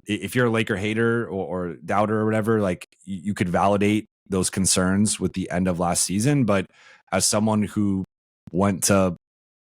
if you're a Laker hater or doubter or whatever, like you could validate those concerns with the end of last season. But as someone who went to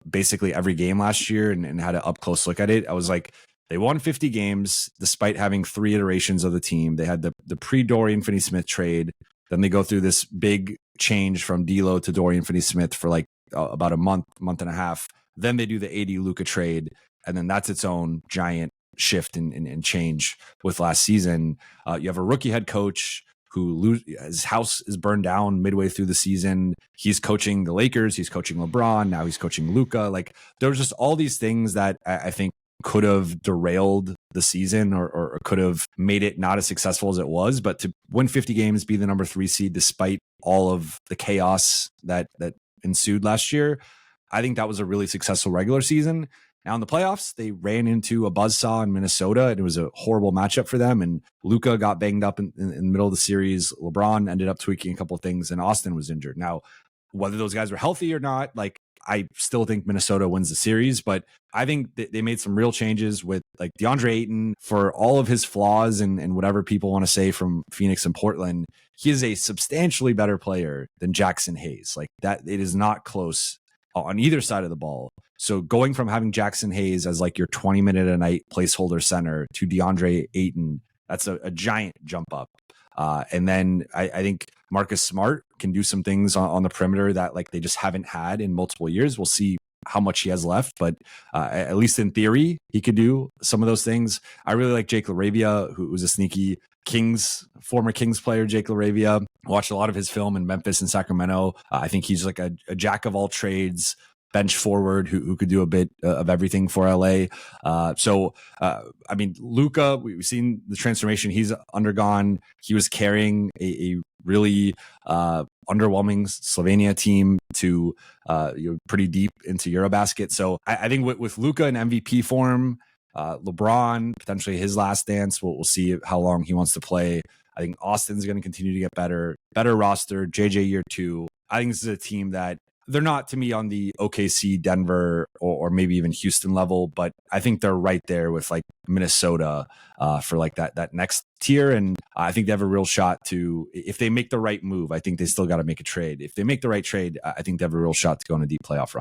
basically every game last year and had an up close look at it, I was like, they won 50 games despite having 3 iterations of the team. They had the pre-Dorian Finney-Smith trade. Then they go through this big change from D'Lo to Dorian Finney-Smith for like about a month and a half. Then they do the AD Luka trade. And then that's its own giant shift and change with last season. You have a rookie head coach his house is burned down midway through the season. He's coaching the Lakers. He's coaching LeBron. Now he's coaching Luka. Like there was just all these things that I think could have derailed the season or could have made it not as successful as it was. But to win 50 games, be the number 3 seed, despite all of the chaos that ensued last year, I think that was a really successful regular season. Now in the playoffs, they ran into a buzzsaw in Minnesota, and it was a horrible matchup for them. And Luka got banged up in the middle of the series. LeBron ended up tweaking a couple of things, and Austin was injured. Now, whether those guys were healthy or not, like I still think Minnesota wins the series, but I think they made some real changes with like DeAndre Ayton. For all of his flaws and whatever people want to say from Phoenix and Portland, he is a substantially better player than Jackson Hayes. Like that, it is not close on either side of the ball. So going from having Jackson Hayes as like your 20-minute a night placeholder center to DeAndre Ayton, that's a giant jump up. And then I think Marcus Smart can do some things on the perimeter that like they just haven't had in multiple years. We'll see how much he has left, but at least in theory, he could do some of those things. I really like Jake LaRavia, who was a sneaky former Kings player. Jake LaRavia, watched a lot of his film in Memphis and Sacramento. I think he's like a jack of all trades, bench forward who could do a bit of everything for LA. I mean, Luka, we've seen the transformation he's undergone. He was carrying a really underwhelming Slovenia team to pretty deep into Eurobasket. So I think with Luka in MVP form, LeBron, potentially his last dance, we'll see how long he wants to play. I think Austin's going to continue to get better roster, JJ year 2. I think this is a team that they're not to me on the OKC, Denver, or maybe even Houston level, but I think they're right there with like Minnesota for like that next tier. And I think they have a real shot to, if they make the right move, I think they still got to make a trade. If they make the right trade, I think they have a real shot to go on a deep playoff run.